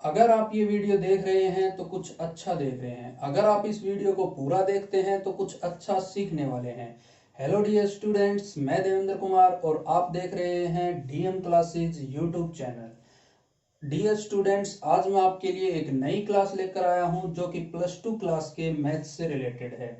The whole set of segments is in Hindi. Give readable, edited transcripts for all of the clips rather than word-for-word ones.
अगर आप ये वीडियो देख रहे हैं तो कुछ अच्छा देख रहे हैं। अगर आप इस वीडियो को पूरा देखते हैं तो कुछ अच्छा सीखने वाले हैं। हेलो डियर स्टूडेंट्स, मैं देवेंद्र कुमार और आप देख रहे हैं DM classes YouTube channel. Dear students, आज मैं आपके लिए एक नई क्लास लेकर आया हूं जो कि प्लस टू क्लास के मैथ्स से रिलेटेड है।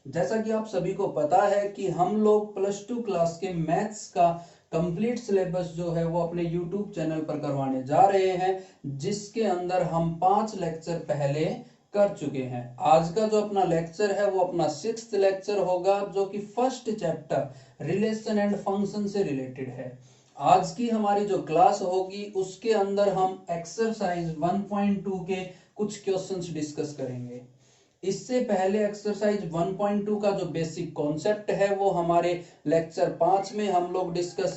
जैसा कि आप सभी को पता है कि हम लोग प्लस टू क्लास के मैथ्स का कंप्लीट सिलेबस जो है वो अपने यूट्यूब चैनल पर करवाने जा रहे हैं, जिसके अंदर हम 5 लेक्चर पहले कर चुके हैं। आज का जो अपना लेक्चर है वो अपना 6th लेक्चर होगा, जो कि first chapter relation and function से रिलेटेड है। आज की हमारी जो क्लास होगी उसके अंदर हम एक्सरसाइज 1.2 के कुछ क्वेश्चंस डिस्कस करेंगे। इससे पहले एक्सरसाइज 1.2 का जो बेसिक कॉन्सेप्ट है वो हमारे लेक्चर 5 में हम लोग डिस्कस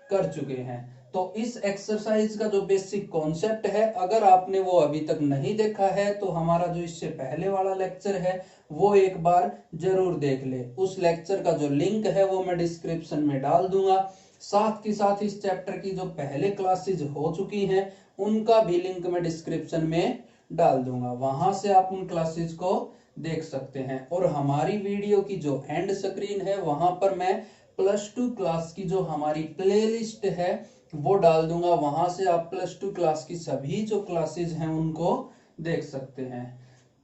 कर चुके हैं। तो इस एक्सरसाइज का जो बेसिक कॉन्सेप्ट है, अगर आपने वो अभी तक नहीं देखा है तो हमारा जो इससे पहले वाला लेक्चर है वो एक बार जरूर देख ले। उस लेक्चर का जो लिंक है वो मैं डिस्क्रिप्शन में डाल दूंगा। साथ के साथ इस चैप्टर की जो पहले क्लासेज हो चुकी हैं उनका भी लिंक मैं डिस्क्रिप्शन में डाल दूंगा, वहां से आप उन क्लासेज को देख सकते हैं। और हमारी वीडियो की जो एंड स्क्रीन है वहां पर मैं प्लस टू क्लास की जो हमारी प्लेलिस्ट है वो डाल दूंगा, वहां से आप प्लस टू क्लास की सभी जो क्लासेज हैं उनको देख सकते हैं।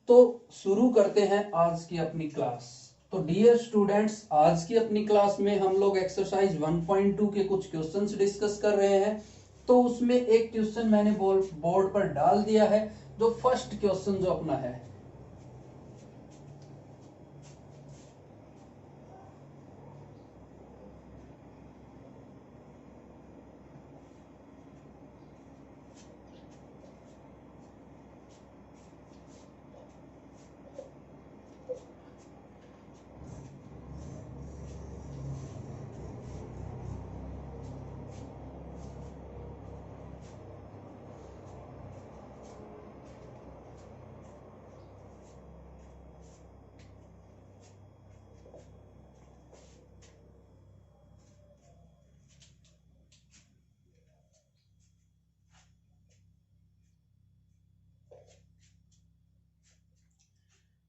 तो शुरू करते हैं आज की अपनी क्लास। तो डियर स्टूडेंट्स, आज की अपनी क्लास में हम लोग एक्सरसाइज 1.2 के कुछ क्वेश्चंस डिस्कस कर रहे हैं। तो उसमें एक क्वेश्चन मैंने बोर्ड पर डाल दिया है। जो फर्स्ट क्वेश्चन जो अपना है,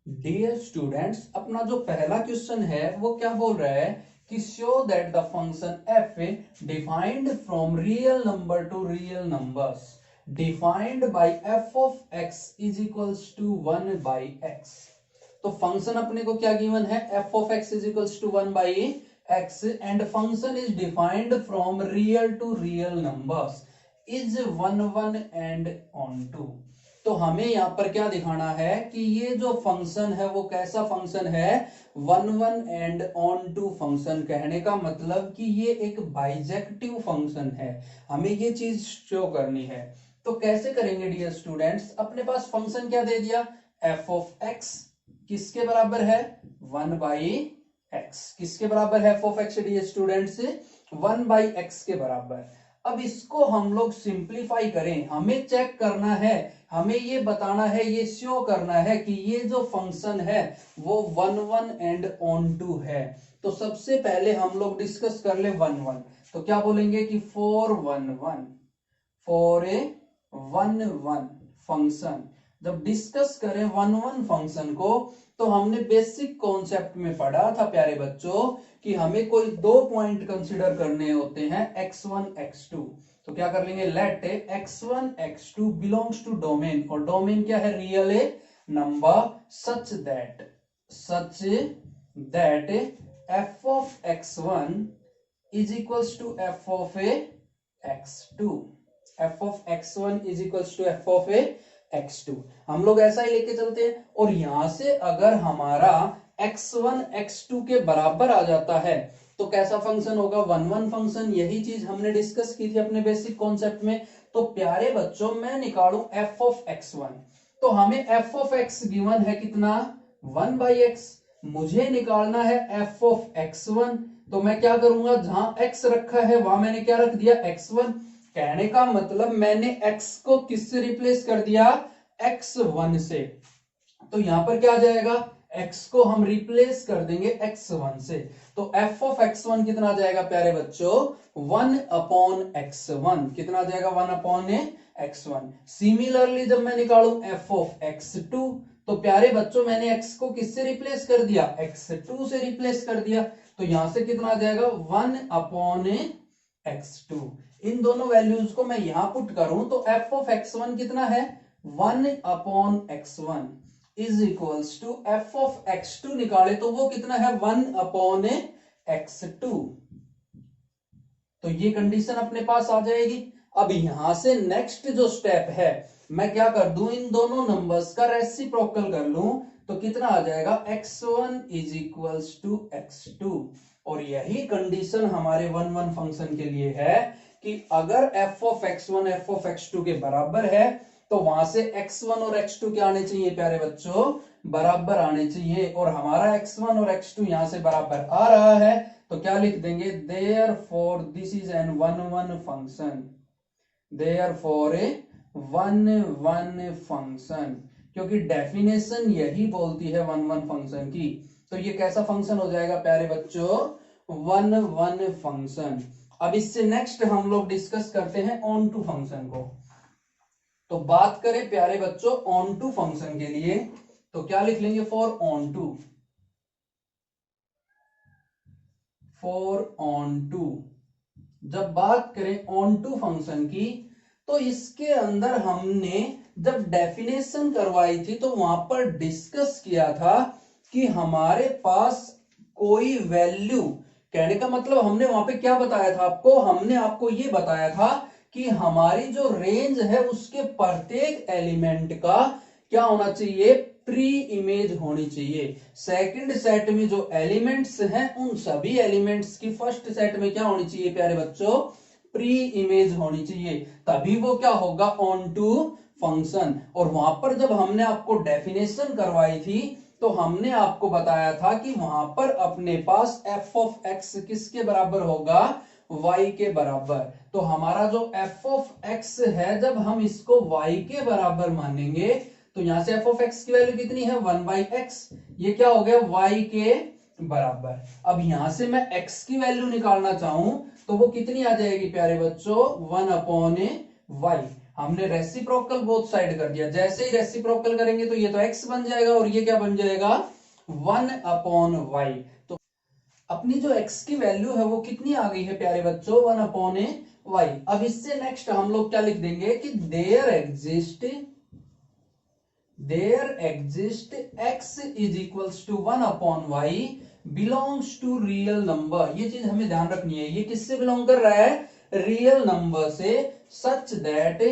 डियर स्टूडेंट्स, अपना जो पहला क्वेश्चन है वो क्या बोल रहा है कि show that the function f defined from real number to real numbers defined by f of x is equals to 1 by x. तो फंक्शन अपने को क्या गिवन है, f of x is equals to 1 by x, and function is defined from real to real numbers is 1 1 and onto. तो हमें यहां पर क्या दिखाना है कि ये जो फंक्शन है वो कैसा फंक्शन है, 1 1 एंड ऑन टू फंक्शन। कहने का मतलब कि ये एक बाइजेक्टिव फंक्शन है, हमें ये चीज शो करनी है। तो कैसे करेंगे डियर स्टूडेंट्स, अपने पास फंक्शन क्या दे दिया, एफ ऑफ एक्स किसके बराबर है, 1 बाई एक्स। किसके बराबर है f of x dear students, 1 by x के बराबर। अब इसको हम लोग सिंप्लीफाई करें, हमें चेक करना है, हमें ये बताना है, ये शो करना है कि ये जो फंक्शन है वो 1 1 एंड ऑन टू है। तो सबसे पहले हम लोग डिस्कस कर ले 1 1। तो क्या बोलेंगे कि फॉर 1 1, फॉर ए 1 1 फंक्शन। जब डिस्कस करें 1 1 फंक्शन को तो हमने बेसिक कॉन्सेप्ट में पढ़ा था प्यारे बच्चों कि हमें कोई दो पॉइंट कंसीडर करने होते हैं, x1 x2। तो क्या कर लेंगे, let x1 x2 belongs to domain, और डोमेन क्या है, real a number such that f of x1 is equals to f of a x2। f of x1 is equals to f of a x2, हम लोग ऐसा ही लेके चलते हैं। और यहां से अगर हमारा x1 x2 के बराबर आ जाता है तो कैसा फंक्शन होगा, 1 1 फंक्शन। यही चीज हमने डिस्कस की थी अपने बेसिक कॉन्सेप्ट में। तो प्यारे बच्चों, मैं निकालूं f ऑफ x1, तो हमें f ऑफ x गिवन है कितना, 1 बाई एक्स। मुझे निकालना है f ऑफ x1, तो मैं क्या करूंगा, जहां x रखा है वहां मैंने क्या रख दिया, x1। कहने का मतलब मैंने x को किससे रिप्लेस कर दिया, x1 से। तो यहां पर क्या आ जाएगा, x को हम रिप्लेस कर देंगे x1 से। तो f ऑफ x1 कितना आ जाएगा प्यारे बच्चों, 1 अपॉन x1। कितना आ जाएगा, 1 अपॉन x1। सिमिलरली जब मैं निकालू f ऑफ x2, तो प्यारे बच्चों मैंने x को किससे रिप्लेस कर दिया, x2 से रिप्लेस कर दिया, तो यहां से कितना आ जाएगा 1 अपॉन x2। इन दोनों वैल्यूज को मैं यहां पुट करूं तो f ऑफ x1 कितना है 1 upon x1 is equals to f of x2 निकाले तो वो कितना है 1 अपॉन x2। तो ये कंडीशन अपने पास आ जाएगी। अब यहां से नेक्स्ट जो स्टेप है, मैं क्या कर दूं, इन दोनों नंबर्स का रेसिप्रोकल कर लूं तो कितना आ जाएगा x1 is equals to x2। और यही कंडीशन हमारे 1 1 फंक्शन के लिए है कि अगर f of x1 f of x2 के बराबर है तो वहां से x1 और x2 क्या आने चाहिए प्यारे बच्चों, बराबर आने चाहिए। और हमारा x1 और x2 यहां से बराबर आ रहा है तो क्या लिख देंगे, therefore this is an 1 1 function, therefore A 1 1 function, क्योंकि डेफिनेशन यही बोलती है 1 1 फंक्शन की। तो ये कैसा फंक्शन हो जाएगा प्यारे बच्चों, 1 1 फंक्शन। अब इससे नेक्स्ट हम लोग डिस्कस करते हैं ऑन टू फंक्शन को। तो बात करें प्यारे बच्चों ऑन टू फंक्शन के लिए तो क्या लिख लेंगे, for onto, for onto. जब बात करें ऑन टू फंक्शन की तो इसके अंदर हमने जब डेफिनेशन करवाई थी तो वहां पर डिस्कस किया था कि हमारे पास कोई वैल्यू, कहने का मतलब हमने वहां पे क्या बताया था आपको, हमने आपको ये बताया था कि हमारी जो रेंज है उसके प्रत्येक एलिमेंट का क्या होना चाहिए, प्री इमेज होनी चाहिए। सेकंड सेट में जो एलिमेंट्स हैं उन सभी एलिमेंट्स की फर्स्ट सेट में क्या होनी चाहिए प्यारे बच्चों, प्री इमेज होनी चाहिए, तभी वो क्या होगा ऑन टू फंक्शन। और वहां पर जब हमने आपको डेफिनेशन करवाई थी तो हमने आपको बताया था कि वहां पर अपने पास f ऑफ x किसके बराबर होगा, y के बराबर। तो हमारा जो f ऑफ x है जब हम इसको y के बराबर मानेंगे तो यहां से f ऑफ x की वैल्यू कितनी है 1/x, ये क्या हो गया y के बराबर। अब यहां से मैं x की वैल्यू निकालना चाहूं तो वो कितनी आ जाएगी प्यारे बच्चों, 1 अपॉन y। हमने रेसिप्रोकल बोथ साइड कर दिया, जैसे ही रेसिप्रोकल करेंगे तो ये तो x बन जाएगा और ये क्या बन जाएगा 1 अपॉन y। तो अपनी जो x की वैल्यू है वो कितनी आ गई है प्यारे बच्चों, 1 अपॉन y। अब इससे नेक्स्ट हम लोग क्या लिख देंगे कि there exist x is equals to 1 upon y belongs to real number. ये चीज हमें ध्यान रखनी है, ये किससे बिलोंग कर रहा है, रियल नंबर से, सच दैट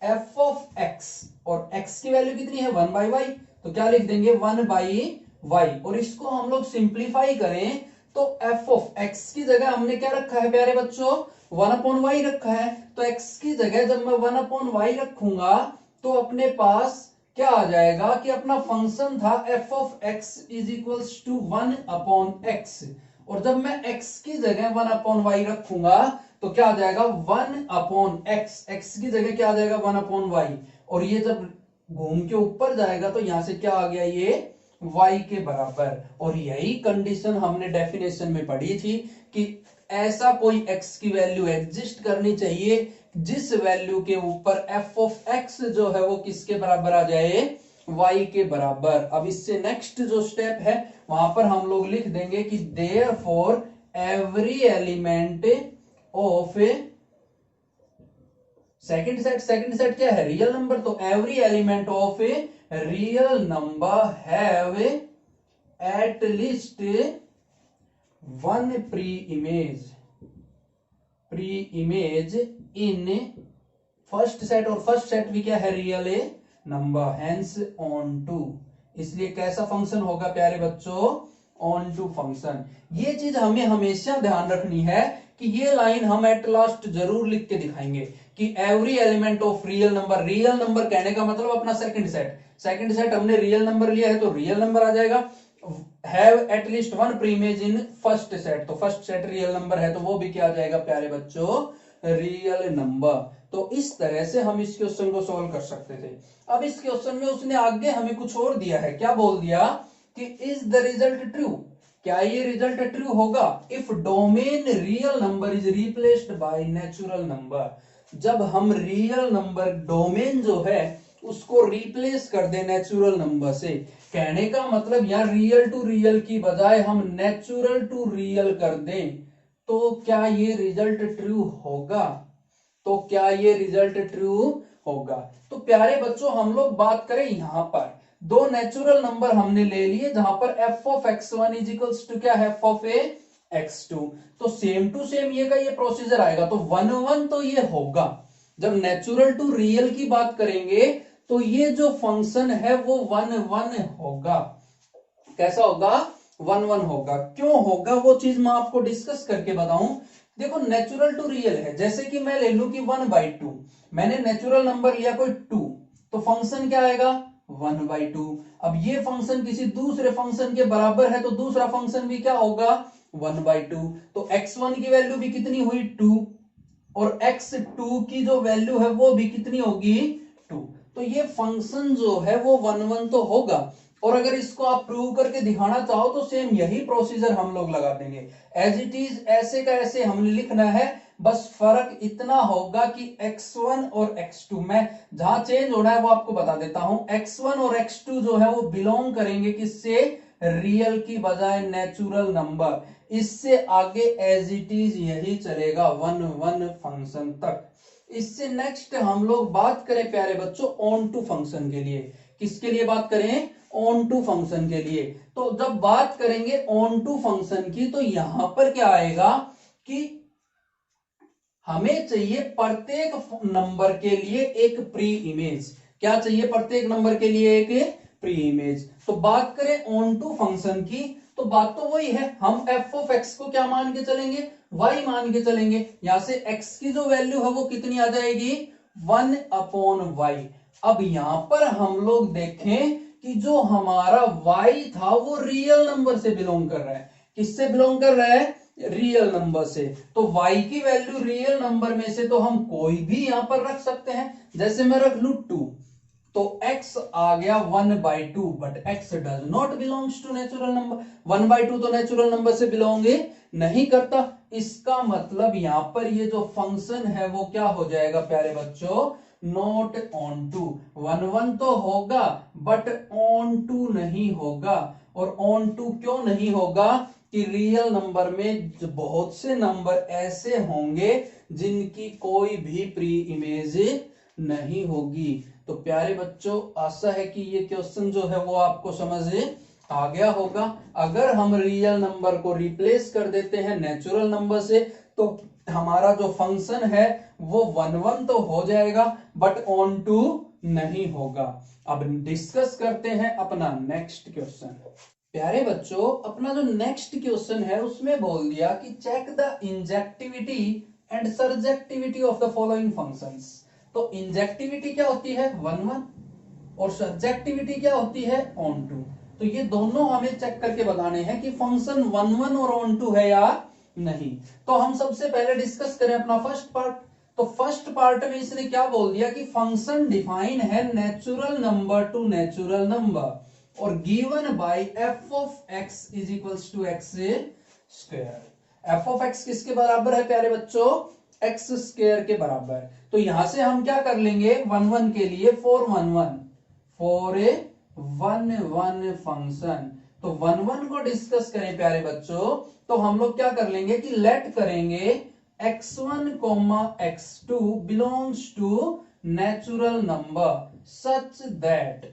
f ऑफ x, और x की वैल्यू कितनी है 1/y, तो क्या लिख देंगे 1/y। और इसको हम लोग सिंप्लीफाई करें तो f ऑफ x की जगह हमने क्या रखा है प्यारे बच्चों, 1/y रखा है। तो x की जगह जब मैं 1/y रखूंगा तो अपने पास क्या आ जाएगा कि अपना फंक्शन था f of x is equals to 1/x, और जब मैं x की जगह 1/y रखूंगा तो क्या आ जाएगा 1/x, x की जगह क्या आ जाएगा 1/y, और ये जब घूम के ऊपर जाएगा तो यहां से क्या आ गया, ये y के बराबर। और यही कंडीशन हमने डेफिनेशन में पढ़ी थी कि ऐसा कोई x की वैल्यू एग्जिस्ट करनी चाहिए जिस वैल्यू के ऊपर f ऑफ x जो है वो किसके बराबर आ जाए, y के बराबर। अब इससे नेक्स्ट जो स्टेप है वहां पर हम लोग लिख देंगे कि therefore every element of second set क्या है, रियल नंबर, तो every element of a real number have at least 1 preimage in first set, और फर्स्ट सेट भी क्या है, real a number, hence onto. इसलिए कैसा फंक्शन होगा प्यारे बच्चों, ऑन टू फंक्शन। ये चीज हमें हमेशा ध्यान रखनी है कि ये लाइन हम एट लास्ट जरूर लिख के दिखाएंगे कि every element of real number कहने का मतलब अपना सेकंड सेट हमने रियल नंबर लिया है तो रियल नंबर आ जाएगा, have at least 1 preimage in first set, तो फर्स्ट सेट रियल नंबर है तो वो भी क्या आ जाएगा प्यारे बच्चों, रियल नंबर। तो इस तरह से हम इस क्वेश्चन को सॉल्व कर सकते थे। अब इस क्वेश्चन में उसने आगे हमें कुछ और दिया है, क्या बोल दिया कि इज द रिजल्ट ट्रू, क्या ये रिजल्ट ट्रू होगा? If domain real number is replaced by natural number, जब हम रियल नंबर डोमेन जो है उसको रिप्लेस कर दे नेचुरल नंबर से, कहने का मतलब यहां रियल टू रियल की बजाय हम नेचुरल टू रियल कर दें, तो क्या ये रिजल्ट ट्रू होगा? तो क्या ये रिजल्ट ट्रू होगा? तो प्यारे बच्चों, हम लोग बात करें यहां पर दो नेचुरल नंबर हमने ले लिए, जहां पर f of x one is equals to क्या है, f of a x two. तो सेम टू सेम ये का ये प्रोसीजर आएगा, तो 1 1 तो ये होगा। जब नेचुरल टू रियल की बात करेंगे तो ये जो फंक्शन है वो 1 1 होगा। कैसा होगा? 1 1 होगा। क्यों होगा वो चीज मैं आपको डिस्कस करके बताऊं। देखो, नेचुरल टू रियल है, जैसे कि मैं ले लू कि 1/2, मैंने नेचुरल नंबर लिया कोई 2, तो फंक्शन क्या आएगा? 1/2। अब ये फंक्शन किसी दूसरे फंक्शन के बराबर है, तो दूसरा फंक्शन भी क्या होगा? 1/2। तो x1 की वैल्यू भी कितनी हुई? 2, और x2 की जो वैल्यू है वो भी कितनी होगी? 2। तो ये फंक्शन जो है वो 1 1 तो होगा। और अगर इसको आप प्रूव करके दिखाना चाहो तो सेम यही प्रोसीजर हम लोग लगा देंगे, एज इट इज, ऐसे का ऐसे हमने लिखना है। बस फर्क इतना होगा कि x1 और x2 में जहां चेंज होना है वो आपको बता देता हूं। x1 और x2 जो है वो बिलोंग करेंगे किससे? रियल की बजाय नेचुरल नंबर। इससे आगे एज इट इज यही चलेगा 1 1 फंक्शन तक। इससे नेक्स्ट हम लोग बात करें प्यारे बच्चों ऑन टू फंक्शन के लिए। किसके लिए बात करें? ऑन टू फंक्शन के लिए। तो जब बात करेंगे ऑन टू फंक्शन की, तो यहां पर क्या आएगा कि हमें चाहिए प्रत्येक नंबर के लिए एक प्री इमेज। क्या चाहिए? प्रत्येक नंबर के लिए एक प्री इमेज। तो बात करें ऑन टू फंक्शन की, तो बात तो वही है, हम एफ ऑफ एक्स को क्या मान के चलेंगे? y मान के चलेंगे। यहां से x की जो वैल्यू है वो कितनी आ जाएगी? 1/y। अब यहां पर हम लोग देखें कि जो हमारा y था वो रियल नंबर से बिलोंग कर रहा है। किससे बिलोंग कर रहा है? रियल नंबर से। तो y की वैल्यू रियल नंबर में से तो हम कोई भी यहां पर रख सकते हैं। जैसे मैं रख लू 2, तो x आ गया 1/2, but x does not belongs to natural number. 1/2 तो नेचुरल नंबर से बिलोंग नहीं करता। इसका मतलब यहां पर ये जो फंक्शन है वो क्या हो जाएगा प्यारे बच्चों? Not on to. 1 1 तो होगा बट ऑन टू नहीं होगा। और ऑन टू क्यों नहीं होगा? कि रियल नंबर में बहुत से नंबर ऐसे होंगे जिनकी कोई भी प्री इमेज नहीं होगी। तो प्यारे बच्चों, आशा है कि ये क्वेश्चन जो है वो आपको समझ आ गया होगा। अगर हम रियल नंबर को रिप्लेस कर देते हैं नेचुरल नंबर से, तो हमारा जो फंक्शन है वो 1 1 तो हो जाएगा बट ऑन टू नहीं होगा। अब डिस्कस करते हैं अपना नेक्स्ट क्वेश्चन। प्यारे बच्चों, अपना जो नेक्स्ट क्वेश्चन है उसमें बोल दिया कि check the injectivity and surjectivity of the following functions. तो इंजेक्टिविटी क्या होती है? 1 1, और सर्जेक्टिविटी क्या होती है? Onto. तो ये दोनों हमें चेक करके बताने हैं कि फंक्शन 1 1 और ऑन टू है या नहीं। तो हम सबसे पहले डिस्कस करें अपना फर्स्ट पार्ट। तो फर्स्ट पार्ट में इसने क्या बोल दिया कि फंक्शन डिफाइन है natural number to natural number और given by f of x is equals to x square. F of x किसके बराबर है प्यारे बच्चों? एक्स स्क्वायर के बराबर। तो यहां से हम क्या कर लेंगे 1 1 के लिए? 4 1 1 फॉर ए 1 1 फंक्शन। तो 1 1 को डिस्कस करें प्यारे बच्चों, तो हम लोग क्या कर लेंगे कि लेट करेंगे x1 x2 belongs to natural number such that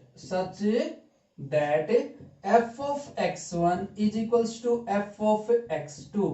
f of x1 is equals to f of x2।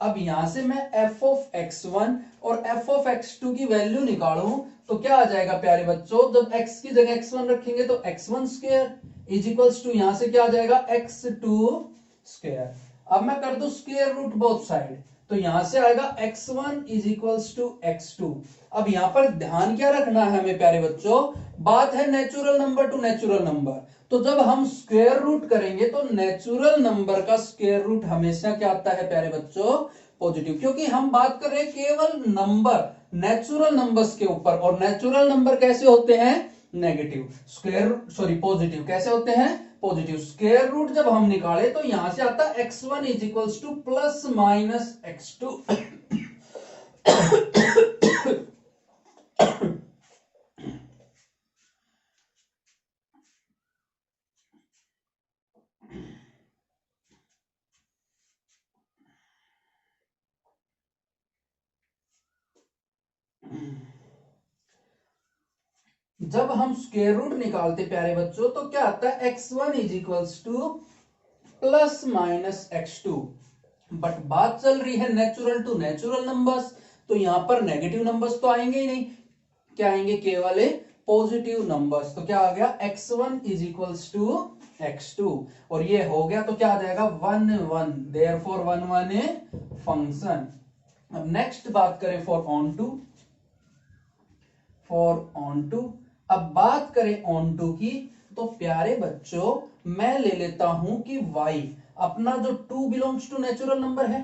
अब यहां से मैं f of x1 और f of x2 की वैल्यू निकालूं तो क्या आ जाएगा प्यारे बच्चों? जब x की जगह x1 रखेंगे तो x1 square is equals to यहां से क्या आ जाएगा? x2 square. अब मैं कर दूं स्क्वायर रूट बोथ साइड, तो यहां से आएगा x1 is equals to x2। अब यहां पर ध्यान क्या रखना है हमें प्यारे बच्चों? बात है natural number to natural number. तो जब हम स्क्वायर रूट करेंगे तो नेचुरल नंबर का स्क्वायर रूट हमेशा क्या आता है प्यारे बच्चों? पॉजिटिव। क्योंकि हम बात कर रहे हैं केवल नंबर, नेचुरल नंबर्स के ऊपर, और नेचुरल नंबर कैसे होते हैं? नेगेटिव। पॉजिटिव कैसे होते हैं? पॉजिटिव। स्क्वायर रूट जब हम निकाले तो यहां से आता x1 is equals two plus minus x2। जब हम स्क्वायर रूट निकालते प्यारे बच्चों तो क्या आता है x1 is equals two plus minus x2। But बात चल रही है नेचुरल टू नेचुरल नंबर्स, तो यहां पर नेगेटिव नंबर्स तो आएंगे ही नहीं, क्या आएंगे केवल पॉजिटिव नंबर्स। तो क्या आ गया x1 is equals to x2 और ये हो गया तो क्या आ जाएगा 1 1, देयरफॉर 1 1 ए फंक्शन। अब नेक्स्ट बात करें फॉर ऑन टू। अब बात करें ऑन टू की तो प्यारे बच्चों मैं ले लेता हूं कि y अपना जो 2 बिलोंग्स टू नेचुरल नंबर है,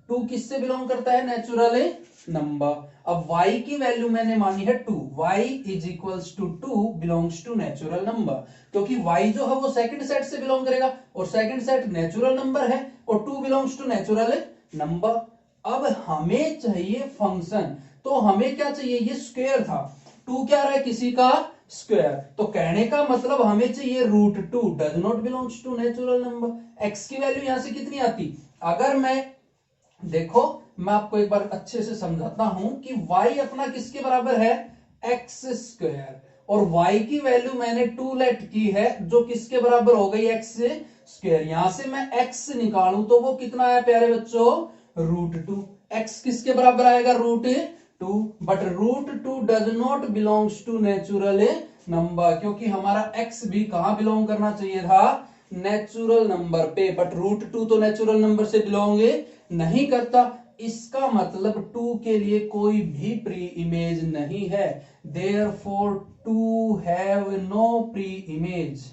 2 किससे बिलोंग करता है नेचुरल नंबर। अब y की वैल्यू मैंने मानी है 2, y is equals to 2 belongs to natural number, क्योंकि y जो है वो सेकंड सेट से बिलोंग करेगा और सेकंड सेट नेचुरल नंबर है और 2 बिलोंग्स टू नेचुरल नंबर। अब हमें चाहिए फंक्शन, तो हमें क्या चाहिए, ये स्क्वायर था, 2 क्या रहा है किसी का स्क्वायर, तो कहने का मतलब हमें चाहिए √2 does not belongs to natural number. x की वैल्यू यहां से कितनी आती, अगर मैं देखो मैं आपको एक बार अच्छे से समझाता हूं कि y अपना किसके बराबर है x स्क्वायर, और y की वैल्यू मैंने 2 लेट की है जो किसके बराबर हो गई x स्क्वायर। यहां से मैं x निकालूं तो वो कितना आया प्यारे बच्चों √2। x किसके बराबर आएगा √2, but √2 does not belongs to natural number, क्योंकि हमारा x भी कहां बिलोंग करना चाहिए था नेचुरल नंबर पे, बट √2 तो नेचुरल नंबर से बिलोंग नहीं करता। इसका मतलब 2 के लिए कोई भी प्री इमेज नहीं है, therefore 2 have no preimage.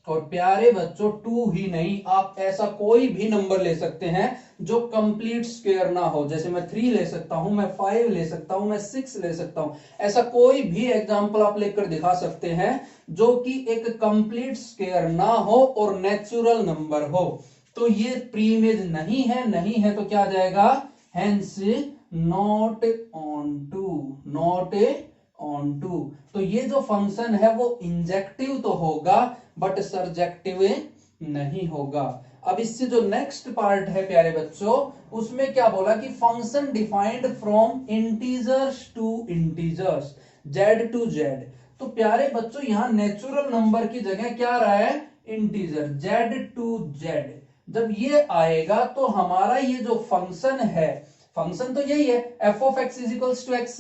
और प्यारे बच्चों 2 ही नहीं, आप ऐसा कोई भी नंबर ले सकते हैं जो कंप्लीट स्क्वायर ना हो, जैसे मैं 3 ले सकता हूं, मैं 5 ले सकता हूं, मैं 6 ले सकता हूं, ऐसा कोई भी एग्जांपल आप लेकर दिखा सकते हैं जो कि एक कंप्लीट स्क्वायर ना हो और नेचुरल नंबर हो, तो ये प्री इमेज नहीं है तो क्या आ जाएगा हेंस नॉट ऑन टू। तो ये जो फंक्शन है वो इंजेक्टिव तो होगा बट सरजेक्टिव नहीं होगा। अब इससे जो नेक्स्ट पार्ट है प्यारे बच्चों उसमें क्या बोला कि function defined from integers to integers, Z to Z. तो प्यारे बच्चों यहां नेचुरल नंबर की जगह क्या रहा है इंटीजर, जेड टू जेड। जब ये आएगा तो हमारा ये जो फंक्शन है, फंक्शन तो यही है f of x is equals to x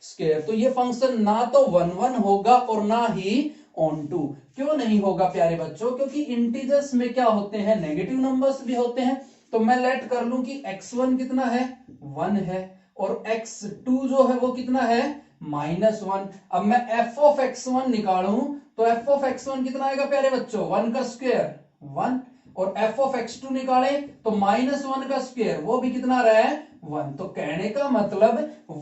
square, तो ये फंक्शन ना तो 1 1 होगा और ना ही ऑन टू। क्यों नहीं होगा प्यारे बच्चों, क्योंकि इंटीजर्स में क्या होते हैं नेगेटिव नंबर्स भी होते हैं। तो मैं लेट कर लूं कि x1 कितना है 1 है और x2 जो है वो कितना है -1। अब मैं f ऑफ x1 निकालूं तो f ऑफ x1 कितना आएगा प्यारे बच्चों 1 का स्क्वायर 1, और f ऑफ x2 निकाले तो -1 का स्क्वायर वो भी कितना रहा है 1। तो कहने का मतलब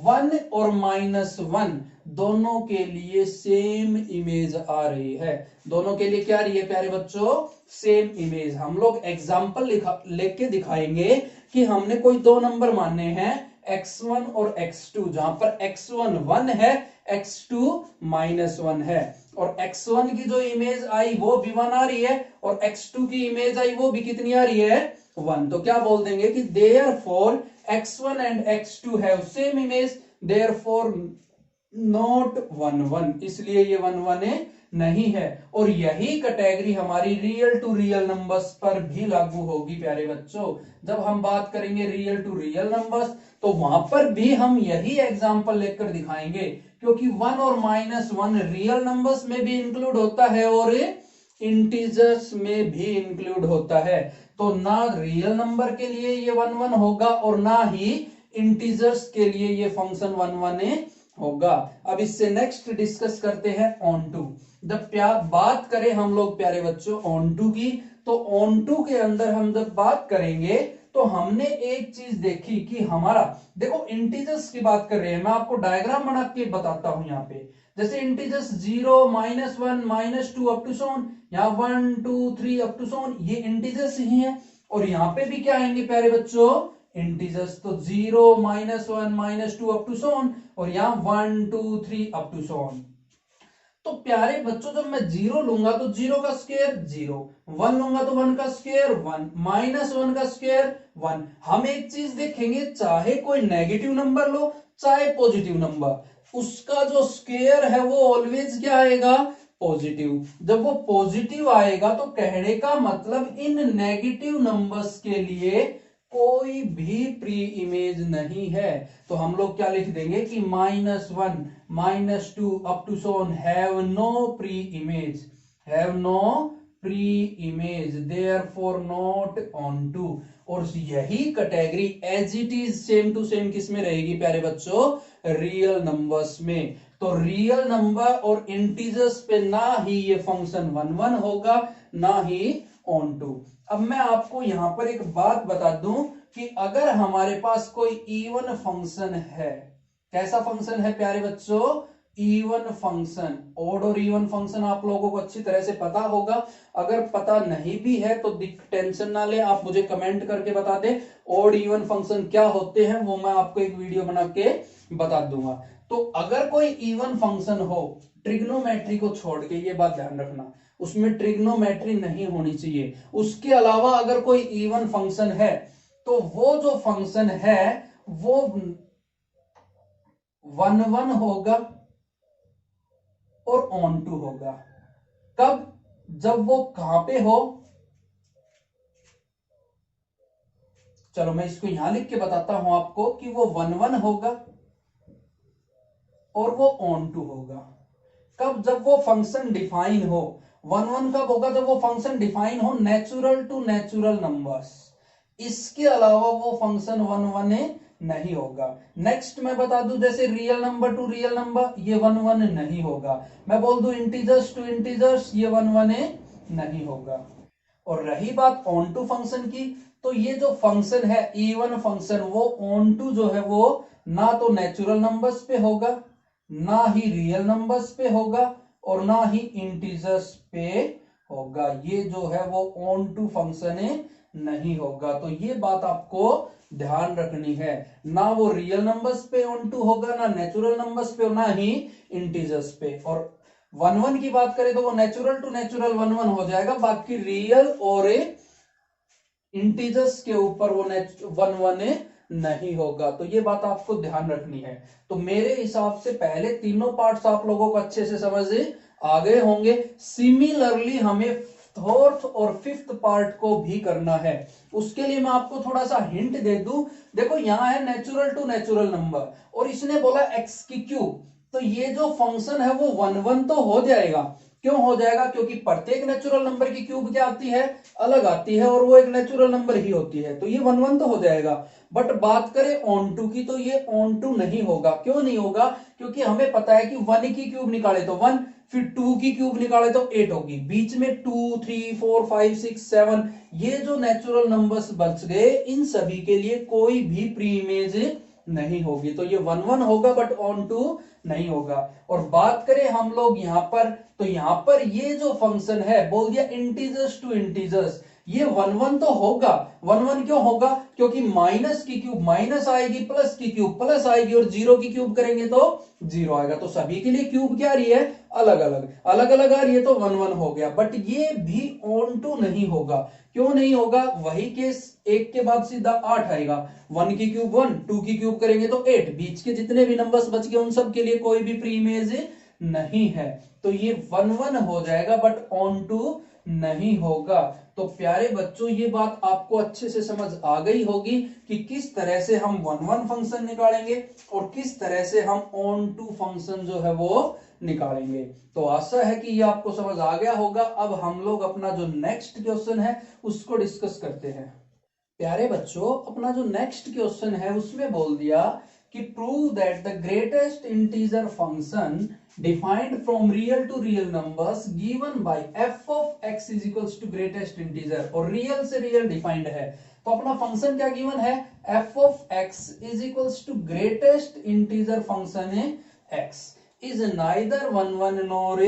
1 और -1 दोनों के लिए सेम इमेज आ रही है, दोनों के लिए क्या रही है प्यारे बच्चों सेम इमेज। हम लोग एग्जाम्पल लेके दिखाएंगे कि हमने कोई 2 नंबर माने हैं x1 और x2, जहां पर x1 1 है x2 -1 है, और x1 की जो इमेज आई वो भी 1 आ रही है और x2 की इमेज आई वो भी कितनी आ रही है 1। तो क्या बोल देंगे कि therefore x1 and x2 have same image, therefore not 1 1, इसलिए ये 1 1 नहीं है। और यही कैटेगरी हमारी रियल टू रियल नंबर्स पर भी लागू होगी प्यारे बच्चों। जब हम बात करेंगे रियल टू रियल नंबर्स तो वहां पर भी हम यही एग्जांपल लेकर दिखाएंगे, क्योंकि 1 और -1 रियल नंबर्स में भी इंक्लूड होता है और इंटीजर्स में भी इंक्लूड होता है। तो ना रियल नंबर के लिए ये 1 1 होगा और ना ही इंटीजर्स के लिए ये फंक्शन 1 1 होगा। अब इससे नेक्स्ट डिस्कस करते हैं ऑन टू। जब बात करें हम लोग प्यारे बच्चों ऑन टू की, तो ऑन टू के अंदर हम जब बात करेंगे तो हमने एक चीज देखी कि हमारा, देखो इंटीजर्स की बात कर रहे हैं, मैं आपको डायग्राम बना के बताता हूं यहां पे। जैसे इंटीजर्स 0, -1, -2 अप टू सोन, यहाँ 1 2 3 अप टू सोन, ये इंटीजर्स ही हैं। और यहाँ पे भी क्या आएंगे प्यारे बच्चों, इंटीजर्स। तो 0, -1, -2 अप टू सोन, और यहाँ 1 2 3 अप टू सोन। तो प्यारे बच्चों जब मैं 0 लूंगा तो 0 का स्क्वायर 0, 1 लूंगा तो 1 का स्क्वायर 1, -1 का स्क्वायर 1। हम एक चीज देखेंगे, चाहे कोई नेगेटिव नंबर लो चाहे पॉजिटिव नंबर, उसका जो स्क्वायर है वो ऑलवेज क्या आएगा, पॉजिटिव। जब वो पॉजिटिव आएगा तो कहने का मतलब इन नेगेटिव नंबर्स के लिए कोई भी प्री इमेज नहीं है। तो हम लोग क्या लिख देंगे कि -1, -2 up to so on have no preimage, have no preimage, therefore not onto. और यही category as it is same to same किस में रहेगी प्यारे बच्चों, रियल नंबर्स में। तो रियल नंबर और इंटीजर्स पे ना ही ये फंक्शन 1 1 होगा, ना ही ऑन टू। अब मैं आपको यहां पर एक बात बता दूं कि अगर हमारे पास कोई इवन फंक्शन है, कैसा फंक्शन है प्यारे बच्चों, इवन फंक्शन। ऑड और इवन फंक्शन आप लोगों को अच्छी तरह से पता होगा, अगर पता नहीं भी है तो टेंशन ना ले, आप मुझे कमेंट करके बता दे ऑड इवन फंक्शन क्या होते हैं, वो मैं आपको एक वीडियो बना के बता दूंगा। तो अगर कोई इवन फंक्शन हो, ट्रिग्नोमेट्री को छोड़ के, ये बात ध्यान रखना, उसमें ट्रिग्नोमेट्री नहीं होनी चाहिए। उसके अलावा अगर कोई इवन फंक्शन है तो वो जो फंक्शन है वो 1 1 होगा और ऑन टू होगा। कब, जब वो कहां पे हो, चलो मैं इसको यहां लिख के बताता हूं आपको कि वो 1 1 होगा और वो ऑन टू होगा। कब, जब वो फंक्शन डिफाइन हो। 1 1 कब होगा, जब वो फंक्शन डिफाइन हो नेचुरल टू नेचुरल नंबर्स, इसके अलावा वो फंक्शन 1 1 नहीं होगा। नेक्स्ट मैं बता दूं, जैसे real number to real number, ये 1 1 नहीं होगा। मैं बोल दूं इंटीजर्स टू इंटीजर्स, ये 1 1 नहीं होगा। और रही बात ऑन टू फंक्शन की, तो ये जो फंक्शन है इवन फंक्शन, वो ऑन टू जो है वो ना तो नेचुरल नंबर्स पे होगा, ना ही रियल नंबर्स पे होगा, और ना ही इंटीजर्स पे होगा। ये जो है वो ऑन टू फंक्शन नहीं होगा। तो ये बात आपको ध्यान रखनी है, ना वो रियल नंबर्स पे ऑन टू होगा, ना नेचुरल नंबर्स पे, और ना ही इंटीजर्स पे। और 1 1 की बात करें तो वो नेचुरल टू नेचुरल 1 1 हो जाएगा, बाकी रियल और इंटीजर्स के ऊपर वो 1 1 नहीं होगा। तो ये बात आपको ध्यान रखनी है। तो मेरे हिसाब से पहले तीनों पार्ट्स आप लोगों को अच्छे से समझ आ गए होंगे। सिमिलरली हमें फोर्थ और फिफ्थ पार्ट को भी करना है। उसके लिए मैं आपको थोड़ा सा हिंट दे दूं, देखो यहां है नेचुरल टू नेचुरल नंबर और इसने बोला एक्स की क्यूब, तो ये जो फंक्शन है वो 1 1 तो हो जाएगा। क्यों हो जाएगा, क्योंकि प्रत्येक नेचुरल नंबर की क्यूब क्या आती है, अलग आती है, और वो एक नेचुरल नंबर ही होती है, तो ये 1 1 तो हो जाएगा। बट बात करें ऑन टू की, तो ये ऑन टू नहीं होगा। क्यों नहीं होगा, क्योंकि हमें पता है कि 1 की क्यूब निकाले तो 1, फिर 2 की क्यूब निकाले तो 8 होगी, बीच में 2 3 4 5 6 7 ये जो नेचुरल नंबर्स बच गए, इन सभी के लिए कोई भी प्री इमेज नहीं होगी। तो ये 1 1 होगा बट ऑन टू नहीं होगा। और बात करें हम लोग यहां पर, तो यहां पर ये जो फंक्शन है बोल दिया इंटीजर्स टू इंटीजर्स, ये 1 1 तो होगा। 1 1 क्यों होगा, क्योंकि माइनस की क्यूब माइनस आएगी, प्लस की क्यूब प्लस आएगी, और जीरो की क्यूब करेंगे तो जीरो आएगा। तो सभी के लिए क्यूब क्या आ रही है, अलग अलग अलग अलग आ रही है, तो 1 1 हो गया। बट ये भी ऑन टू नहीं होगा। क्यों नहीं होगा, वही केस, एक के बाद सीधा 8 आएगा, 1 की क्यूब 1, 2 की क्यूब करेंगे तो 8, बीच के जितने भी नंबर्स बच गए उन सब के लिए कोई भी प्री इमेज नहीं है। तो ये 1 1 हो जाएगा बट ऑन टू नहीं होगा। तो प्यारे बच्चों ये बात आपको अच्छे से समझ आ गई होगी कि किस तरह से हम 1 1 फंक्शन निकालेंगे और किस तरह से हम ऑन टू फंक्शन जो है वो निकालेंगे। तो आशा है कि ये आपको समझ आ गया होगा। अब हम लोग अपना जो नेक्स्ट क्वेश्चन है उसको डिस्कस करते हैं। प्यारे बच्चों अपना जो नेक्स्ट क्वेश्चन है उसमें बोल दिया कि prove that the greatest integer function defined from real to real numbers given by f of x is equals to greatest integer, और रियल से रियल डिफाइंड है। तो अपना फंक्शन क्या गिवन है, f of x is equals to greatest integer function x is neither 1 1 nor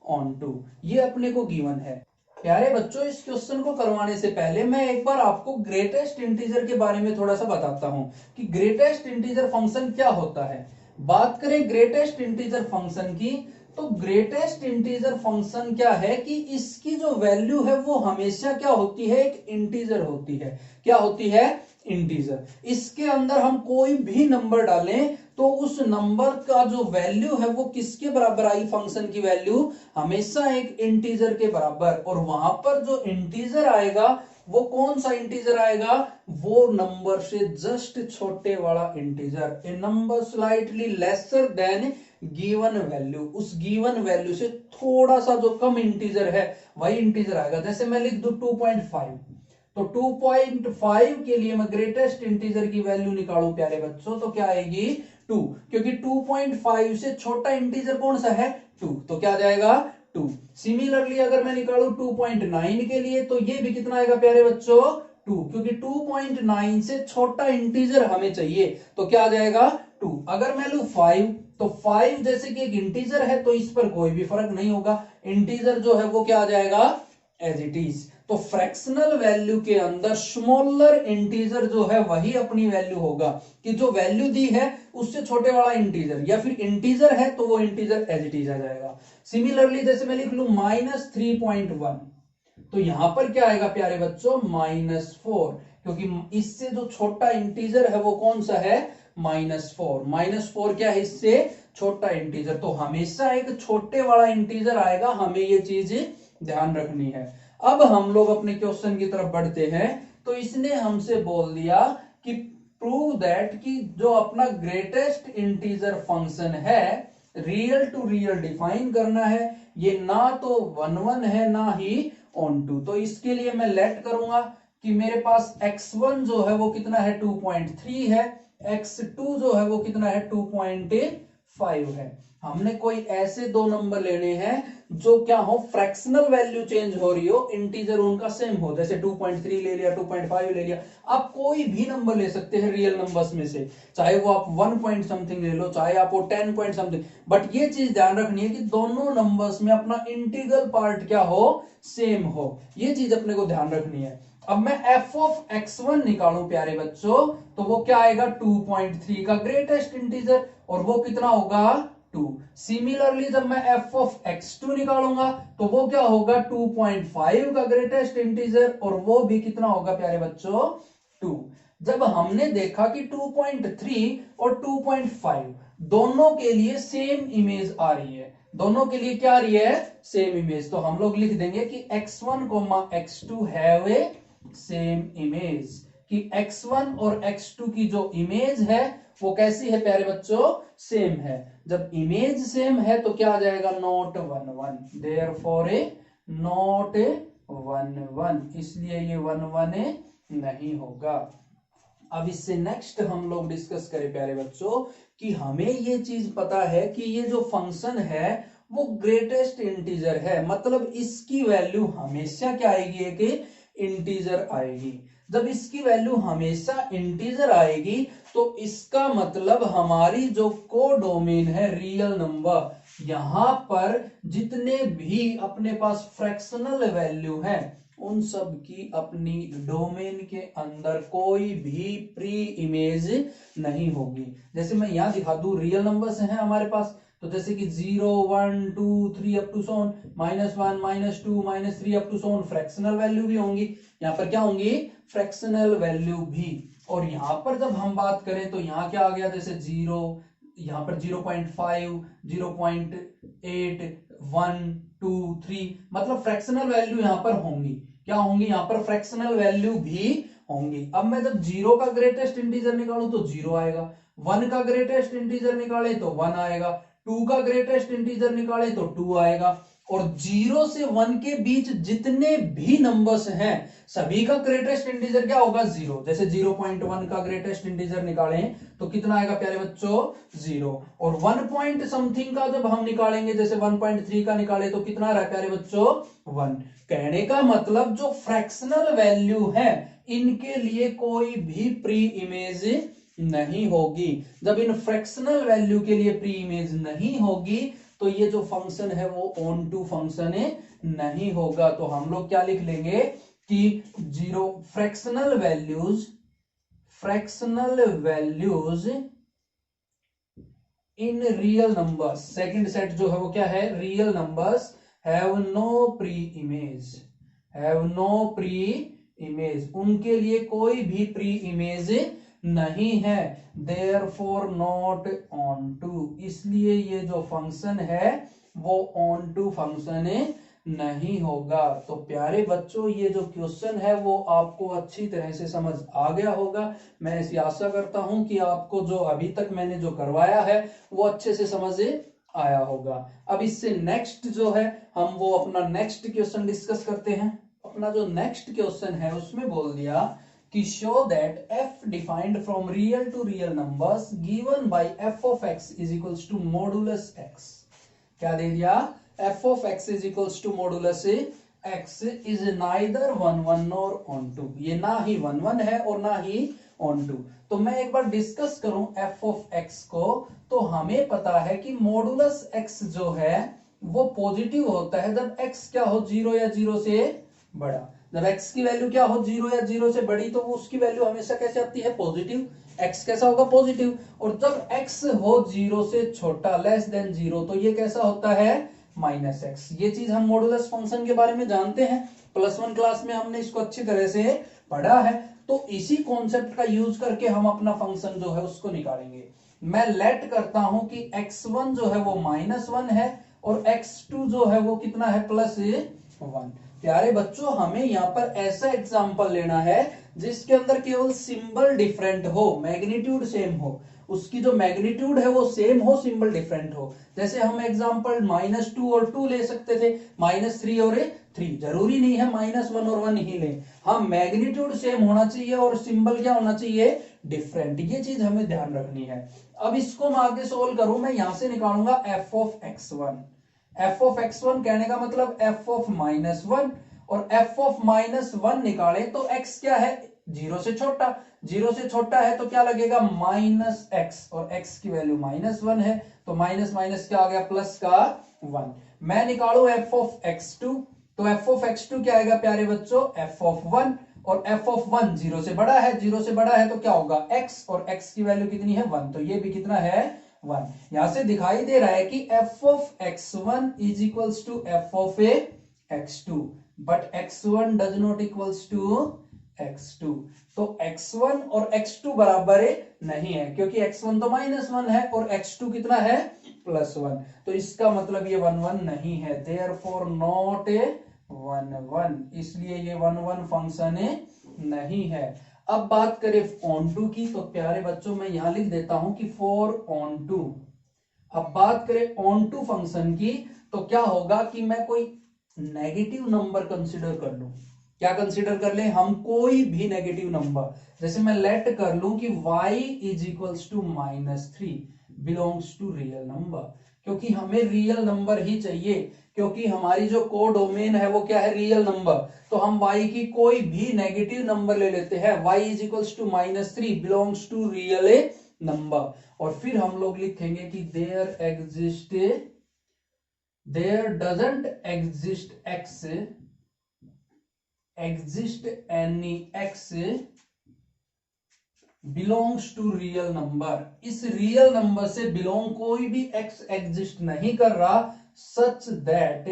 onto, ये अपने को गिवन है। प्यारे बच्चों, इस क्वेश्चन को करवाने से पहले मैं एक बार आपको ग्रेटेस्ट इंटीजर के बारे में थोड़ा सा बताता हूं कि ग्रेटेस्ट इंटीजर फंक्शन क्या होता है। बात करें ग्रेटेस्ट इंटीजर फंक्शन की, तो ग्रेटेस्ट इंटीजर फंक्शन क्या है कि इसकी जो वैल्यू है वो हमेशा क्या होती है, एक इंटीजर होती है। क्या होती है, इंटीजर। इसके अंदर हम कोई भी नंबर डालें तो उस नंबर का जो वैल्यू है वो किसके बराबर आई, फंक्शन की वैल्यू हमेशा एक इंटीजर के बराबर। और वहां पर जो इंटीजर आएगा वो कौन सा इंटीजर आएगा, वो नंबर से जस्ट छोटे वाला integer, a number slightly lesser than given value, उस गिवन वैल्यू से थोड़ा सा जो कम इंटीजर है वही इंटीजर आएगा। जैसे मैं लिख दूं 2.5, तो 2.5 के लिए मैं ग्रेटेस्ट इंटीजर की वैल्यू निकालू प्यारे बच्चों, तो क्या आएगी 2, क्योंकि 2.5 से छोटा इंटीजर कौन सा है 2, तो क्या जाएगा 2। सिमिलरली अगर मैं निकालू 2.9 के लिए, तो ये भी कितना आएगा प्यारे बच्चों 2, क्योंकि 2.9 से छोटा इंटीजर हमें चाहिए, तो क्या आ जाएगा 2। अगर मैं लू 5, तो 5 जैसे कि एक इंटीजर है तो इस पर कोई भी फर्क नहीं होगा, इंटीजर जो है वो क्या आ जाएगा एज इट इज। तो फ्रैक्शनल वैल्यू के अंदर स्मॉलर इंटीजर जो है वही अपनी वैल्यू होगा, कि जो वैल्यू दी है उससे छोटे वाला इंटीजर, या फिर इंटीजर है तो वो इंटीजर एज इट इज आ जाएगा। सिमिलरली जैसे मैं लिख लू -3.1, तो यहां पर क्या आएगा प्यारे बच्चों -4, क्योंकि इससे जो छोटा इंटीजर है वो कौन सा है -4। -4 क्या है, इससे छोटा इंटीजर, तो हमेशा एक छोटे वाला इंटीजर आएगा, हमें ये चीज ध्यान रखनी है। अब हम लोग अपने क्वेश्चन की तरफ बढ़ते हैं। तो इसने हमसे बोल दिया कि प्रूव दैट कि जो अपना ग्रेटेस्ट इंटीजर फंक्शन है रियल टू रियल डिफाइन करना है, ये ना तो 1 1 है ना ही ऑन टू। तो इसके लिए मैं लेट करूंगा कि मेरे पास x1 जो है वो कितना है 2.3 है, x2 जो है वो कितना है 2.5 है। हमने कोई ऐसे दो नंबर लेने हैं जो क्या हो, फ्रैक्शनल वैल्यू चेंज हो रही हो, इंटीजर उनका सेम हो। जैसे 2.3 ले लिया, 2.5 ले लिया, आप कोई भी नंबर ले सकते हैं रियल नंबर्स में से, चाहे वो आप 1 पॉइंट समथिंग ले लो, चाहे आप वो 10 पॉइंट समथिंग, बट ये चीज ध्यान रखनी है कि दोनों नंबर्स में अपना इंटीग्रल पार्ट क्या हो, सेम हो। ये चीज अपने को ध्यान रखनी है। अब मैं f ऑफ x1 निकालूं प्यारे बच्चों, तो वो क्या आएगा 2.3 का ग्रेटेस्ट इंटीजर, और वो कितना होगा 2। सिमिलरली जब मैं f ऑफ x2 निकालूंगा तो वो क्या होगा 2.5 का ग्रेटेस्ट इंटीजर, और वो भी कितना होगा प्यारे बच्चों 2। जब हमने देखा कि 2.3 और 2.5 दोनों के लिए सेम इमेज आ रही है, दोनों के लिए क्या आ रही है, सेम इमेज, तो हम लोग लिख देंगे कि x1, x2 have a same image, कि x1 और x2 की जो इमेज है वो कैसी है प्यारे बच्चों, सेम है। जब इमेज सेम है तो क्या आ जाएगा नॉट 1 1, देयरफॉर ए नॉट 1 1, इसलिए ये 1 1 नहीं होगा। अब इससे नेक्स्ट हम लोग डिस्कस करें प्यारे बच्चों कि हमें ये चीज पता है कि ये जो फंक्शन है वो ग्रेटेस्ट इंटीजर है, मतलब इसकी वैल्यू हमेशा क्या आएगी, एक इंटीजर आएगी। जब इसकी वैल्यू हमेशा इंटीजर आएगी तो इसका मतलब हमारी जो कोडोमेन है रियल नंबर, यहां पर जितने भी अपने पास फ्रैक्शनल वैल्यू है उन सब की अपनी डोमेन के अंदर कोई भी प्री इमेज नहीं होगी। जैसे मैं यहां दिखा दूं रियल नंबर्स हैं हमारे पास, तो जैसे कि 0 1 2 3 up to so on -1 -2 -3 up to so on fractional value भी होंगी, यहाँ पर क्या होंगी फ्रैक्शनल वैल्यू भी। और यहां पर जब हम बात करें तो यहाँ क्या आ गया, जैसे 0, यहाँ पर 0.5 0.8 1 2 3, मतलब फ्रैक्शनल वैल्यू यहाँ पर होंगी, क्या होंगी यहाँ पर फ्रैक्शनल वैल्यू भी होंगी। अब मैं जब 0 का ग्रेटेस्ट इंटीजर निकालूं तो 0 आएगा, 1 का ग्रेटेस्ट इंटीजर निकाले तो 1 आएगा, 2 का ग्रेटेस्ट इंटीजर निकाले तो 2 आएगा, और 0 से 1 के बीच जितने भी नंबर्स हैं सभी का ग्रेटेस्ट इंटीजर क्या होगा 0। जैसे 0.1 का ग्रेटेस्ट इंटीजर निकालें तो कितना आएगा प्यारे बच्चों 0, और 1 पॉइंट समथिंग का जब हम निकालेंगे जैसे 1.3 का निकाले तो कितना आ रहा है प्यारे बच्चों 1। कहने का मतलब जो फ्रैक्शनल वैल्यू है इनके लिए कोई भी प्री इमेज नहीं होगी। जब इन फ्रैक्शनल वैल्यू के लिए प्री इमेज नहीं होगी तो ये जो फंक्शन है वो ऑन टू फंक्शन नहीं होगा। तो हम लोग क्या लिख लेंगे कि zero fractional values in real numbers, second set जो है वो क्या है, real numbers have no preimage, उनके लिए कोई भी प्री इमेज नहीं है। देयरफॉर नॉट ऑन टू, इसलिए ये जो फंक्शन है वो ऑन टू फंक्शन नहीं होगा। तो प्यारे बच्चों, ये जो क्वेश्चन है वो आपको अच्छी तरह से समझ आ गया होगा। मैं ऐसी आशा करता हूं कि आपको जो अभी तक मैंने जो करवाया है वो अच्छे से समझ आया होगा। अब इससे नेक्स्ट जो है हम वो अपना नेक्स्ट क्वेश्चन डिस्कस करते हैं। अपना जो नेक्स्ट क्वेश्चन है उसमें बोल दिया कि show that f defined from real to real numbers given by f of x is equals to modulus x। क्या दे दिया, f of x is equals to modulus x is neither 1 1 nor onto, ये ना ही 1 1 है और ना ही ऑन टू। तो मैं एक बार डिस्कस करूं f of x को, तो हमें पता है कि मॉडुलस x जो है वो पॉजिटिव होता है जब x क्या हो, 0 या 0 से बड़ा। जब x की वैल्यू क्या हो, 0 या 0 से बड़ी, तो उसकी वैल्यू हमेशा कैसे आती है, पॉजिटिव। x कैसा होगा, पॉजिटिव। और जब x हो 0 से छोटा, लेस देन 0, तो ये कैसा होता है, माइनस एक्स। ये चीज हम मॉडुलस फंक्शन के बारे में जानते हैं, +1 क्लास में हमने इसको अच्छी तरह से पढ़ा है। तो इसी कॉन्सेप्ट का यूज करके हम अपना फंक्शन जो है उसको निकालेंगे। मैं लेट करता हूं कि x1 जो है वो -1 है और x2 जो है वो कितना है, +1। प्यारे बच्चों, हमें यहाँ पर ऐसा एग्जांपल लेना है जिसके अंदर केवल सिंबल डिफरेंट हो, मैग्नीट्यूड सेम हो। उसकी जो मैग्नीट्यूड है वो सेम हो, सिंबल डिफरेंट हो। जैसे हम एग्जांपल -2 और 2 ले सकते थे, -3 और 3। जरूरी नहीं है -1 और 1 ही लें, हाँ मैग्नीट्यूड सेम होना चाहिए और सिंबल क्या होना चाहिए, डिफरेंट। ये चीज हमें ध्यान रखनी है। अब इसको मैं आगे सोल्व करूं, मैं यहां से निकालूंगा f of x1। f of x1 कहने का मतलब f of -1, और f of -1 निकालें तो x क्या है, 0 से छोटा। 0 से छोटा है तो क्या लगेगा, -x, और x की वैल्यू -1 है, तो माइनस माइनस क्या आ गया, प्लस का 1। मैं निकालू f of x2, तो f of x2 क्या आएगा प्यारे बच्चों, f of 1, और f of 1 0 से बड़ा है, 0 से बड़ा है तो क्या होगा, x, और x की वैल्यू कितनी है, 1, तो ये भी कितना है, 1। यहां से दिखाई दे रहा है कि f of x1 is equals to f of x2, but x1 does not equals to x2। तो x1 और x2 बराबर नहीं है, क्योंकि x1 तो -1 है और x2 कितना है, +1। तो इसका मतलब ये 1 1 नहीं है, देयरफॉर नॉट 1 1, इसलिए ये 1 1 फंक्शन नहीं है। अब बात करें ऑन टू की, तो प्यारे बच्चों मैं यहां लिख देता हूं कि फॉर ऑन टू। अब बात करें ऑन टू फंक्शन की, तो क्या होगा कि मैं कोई नेगेटिव नंबर कंसीडर कर लूं। क्या कंसीडर कर ले हम, कोई भी नेगेटिव नंबर। जैसे मैं लेट कर लूं कि y is equals to -3 belongs to real number, क्योंकि हमें रियल नंबर ही चाहिए, क्योंकि हमारी जो कोडोमेन है वो क्या है, रियल नंबर। तो हम y की कोई भी नेगेटिव नंबर ले लेते हैं, y is equals to -3 belongs to real number, और फिर हम लोग लिखेंगे कि there doesn't exist any x belongs to real number. इस रियल नंबर से बिलोंग कोई भी x एग्जिस्ट नहीं कर रहा, such that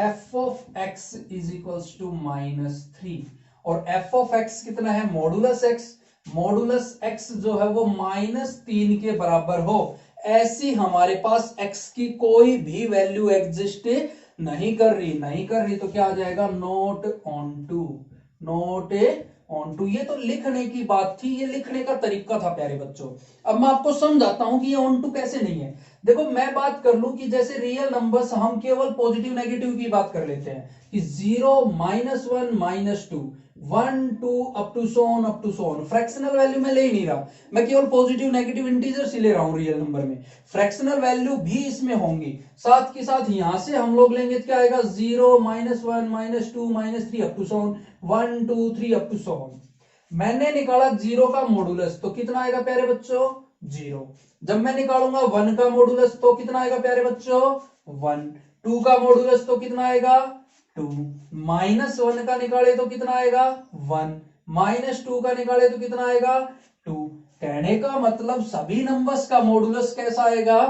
f of x is equals to -3, और f of x कितना है, मॉडुलस x। मॉडुलस x जो है वो -3 के बराबर हो, ऐसी हमारे पास x की कोई भी वैल्यू एग्जिस्ट नहीं कर रही, तो क्या आ जाएगा, नॉट ऑन टू। ये तो लिखने की बात थी, ये लिखने का तरीका था प्यारे बच्चों। अब मैं आपको समझाता हूं कि ये ऑन टू कैसे नहीं है। देखो मैं बात कर लूं कि जैसे रियल नंबर्स हम केवल पॉजिटिव नेगेटिव की बात कर लेते हैं कि 0 -1 -2 1 2 up to so on. Fractional value में ले ही नहीं रहा, मैं केवल पॉजिटिव नेगेटिव इंटीजर्स ही ले रहा हूं रियल नंबर में। फ्रैक्शनल वैल्यू भी इसमें होंगी, साथ के साथ यहां से हम लोग लेंगे क्या आएगा 0 -1 -2 -3 up to so on 1 2 3 up to so on. मैंने निकाला 0 का मॉडुलस तो कितना आएगा प्यारे बच्चों 0। जब मैं निकालूंगा 1 का मॉडुलस तो कितना आएगा प्यारे बच्चों 1। 2 का मॉडुलस तो कितना आएगा 2। -1 का निकाले तो कितना आएगा 1। -2 का निकाले तो कितना आएगा 2। कहने का मतलब सभी नंबर्स का मॉडुलस कैसा आएगा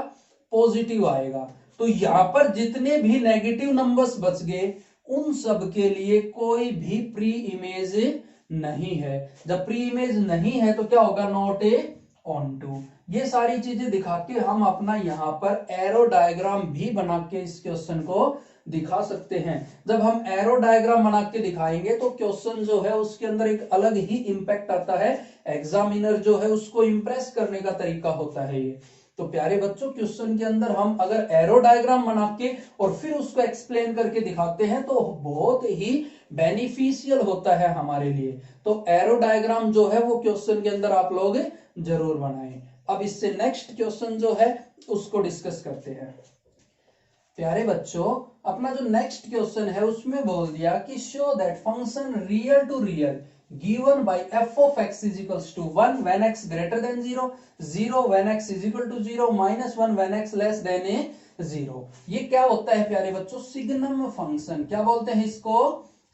पॉजिटिव आएगा। तो यहां पर जितने भी नेगेटिव नंबर्स बच गए उन सब के लिए कोई भी प्री इमेज नहीं है। जब प्री इमेज नहीं है तो क्या होगा नॉट ए ऑन टू। ये सारी चीजें दिखा के हम अपना यहां पर एरो डायग्राम भी बना के इस क्वेश्चन को दिखा सकते हैं। जब हम एरो डायग्राम बना के दिखाएंगे तो क्वेश्चन जो है उसके अंदर एक अलग ही इंपैक्ट आता है, एग्जामिनर जो है उसको इंप्रेस करने का तरीका होता है ये। तो प्यारे बच्चों क्वेश्चन के अंदर हम अगर एरो डायग्राम बना के और फिर उसको एक्सप्लेन करके दिखाते हैं तो बहुत ही बेनिफिशियल होता है हमारे लिए। तो एरो डायग्राम जो है वो क्वेश्चन के अंदर आप लोग जरूर बनाएं। अब इससे नेक्स्ट क्वेश्चन जो है उसको डिस्कस करते हैं। प्यारे बच्चों अपना जो नेक्स्ट क्वेश्चन है उसमें बोल दिया कि show that function real to real given by f of x is equals to 1 when x greater than 0, 0 when x is equal to 0, -1 when x less than a 0। ये क्या होता है प्यारे बच्चों सिग्नम फंक्शन। क्या बोलते हैं इसको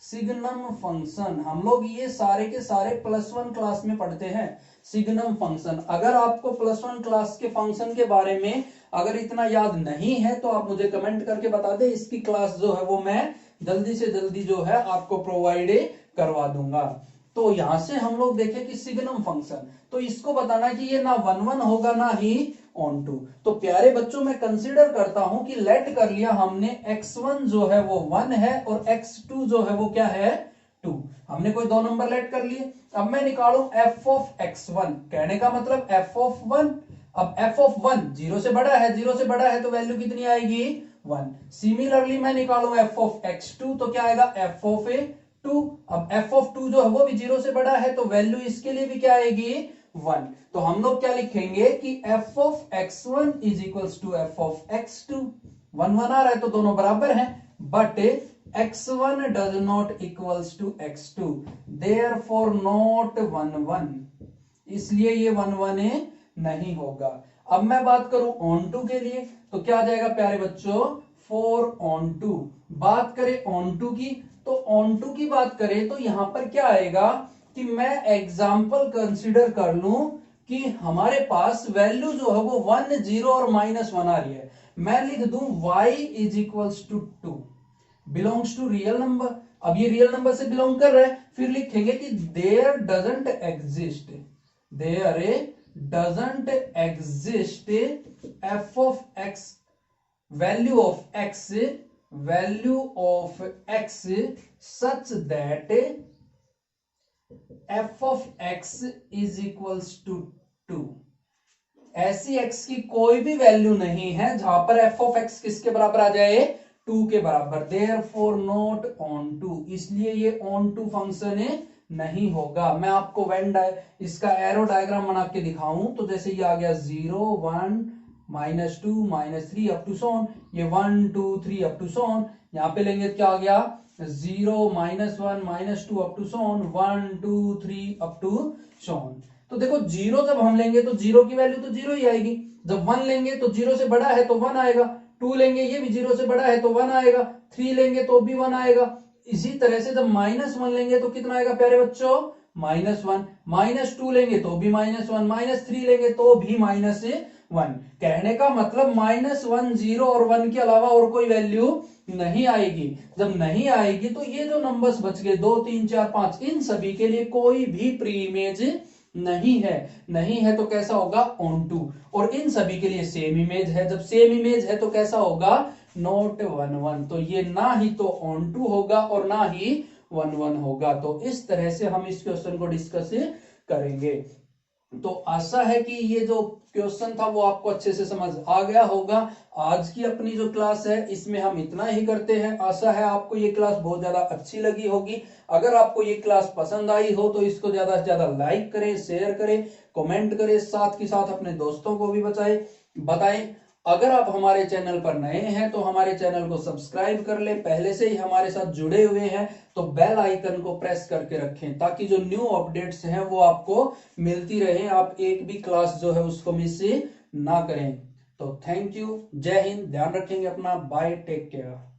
सिग्नम फंक्शन। हम लोग ये सारे के सारे +1 क्लास में पढ़ते हैं सिग्नम फंक्शन। अगर आपको +1 क्लास के फंक्शन के बारे में अगर इतना याद नहीं है तो आप मुझे कमेंट करके बता दें, इसकी क्लास जो है वो मैं जल्दी से जल्दी जो है आपको प्रोवाइड करवा दूंगा। तो यहां से हम लोग देखें कि सिग्नम फंक्शन, तो इसको बताना कि ये ना 1 1 होगा ना ही ऑन टू। तो प्यारे बच्चों मैं कंसीडर करता हूं कि लेट कर लिया हमने x1 जो है वो 1 है और x2 जो है वो क्या है 2। हमने कोई दो नंबर लेट कर लिए। अब मैं निकालू f of x1, कहने का मतलब f of 1। अब f of 1 0 से बड़ा है, 0 से बड़ा है तो वैल्यू कितनी आएगी 1। सिमिलरली मैं निकालू f of x2 तो क्या आएगा f of 2। अब f of 2 जो है वो भी 0 से बड़ा है तो वैल्यू इसके लिए भी क्या आएगी 1। तो हम लोग क्या लिखेंगे कि f of x1 is equals to f of x2। 1 1 आ रहा है तो दोनों बराबर हैं, but x1 does not equals to x2, therefore not 1 1, इसलिए ये 1 1 नहीं होगा। अब मैं बात करूं ऑन टू के लिए तो क्या आ जाएगा प्यारे बच्चों 4 ऑन टू। बात करें ऑन टू की तो ऑन टू की बात करें तो यहां पर क्या आएगा कि मैं एग्जाम्पल कंसिडर कर लूं कि हमारे पास वैल्यू जो है वो 1 0 और -1 आ रही है। मैं लिख दूं y is equals to 2 belongs to real number. अब ये रियल नंबर से बिलोंग कर रहा है, फिर लिखेंगे कि there doesn't exist f of x value of x such that f of x is equals to 2। ऐसी x की कोई भी वैल्यू नहीं है जहां पर f of x किसके बराबर आ जाए 2 के बराबर, therefore not on 2, इसलिए ये on 2 फंक्शन नहीं होगा। मैं आपको इसका एरो डायग्राम बना के दिखाऊं तो जैसे ये आ गया 0 1 -2 -3 अप टू सोन, ये 1 2 3 अप टू सोन। यहां पे लेंगे क्या आ गया 0 -1 -2 up to so on 1 2 3 up to so on. तो देखो 0 जब हम लेंगे तो 0 की वैल्यू तो 0 ही आएगी। जब 1 लेंगे तो 0 से बड़ा है तो 1 आएगा। 2 लेंगे ये भी 0 से बड़ा है तो 1 आएगा। 3 लेंगे तो भी 1 आएगा। इसी तरह से जब -1 लेंगे तो कितना आएगा प्यारे बच्चों -1। -2 लेंगे तो भी -1, -3 लेंगे तो भी -1। कहने का मतलब -1 0 और 1 के अलावा और कोई वैल्यू नहीं आएगी। जब नहीं आएगी तो ये जो नंबर्स बच गए 2 3 4 5 इन सभी के लिए कोई भी प्री इमेज नहीं है तो कैसा होगा ऑन टू। और इन सभी के लिए सेम इमेज है, जब सेम इमेज है तो कैसा होगा नॉट 1 1। तो ये ना ही तो ऑन टू होगा और ना ही 1 1 होगा। तो इस तरह से हम इस क्वेश्चन को डिस्कस करेंगे। तो आशा है कि ये जो क्वेश्चन था वो आपको अच्छे से समझ आ गया होगा। आज की अपनी जो क्लास है इसमें हम इतना ही करते हैं। आशा है आपको ये क्लास बहुत ज्यादा अच्छी लगी होगी। अगर आपको ये क्लास पसंद आई हो तो इसको ज्यादा से ज्यादा लाइक करें, शेयर करें, कमेंट करें, साथ ही साथ अपने दोस्तों को भी बताएं। अगर आप हमारे चैनल पर नए हैं तो हमारे चैनल को सब्सक्राइब कर ले, पहले से ही हमारे साथ जुड़े हुए हैं तो बेल आइकन को प्रेस करके रखें ताकि जो न्यू अपडेट्स हैं वो आपको मिलती रहे, आप एक भी क्लास जो है उसको मिस ना करें। तो थैंक यू, जय हिंद, ध्यान रखेंगे अपना, बाय, टेक केयर।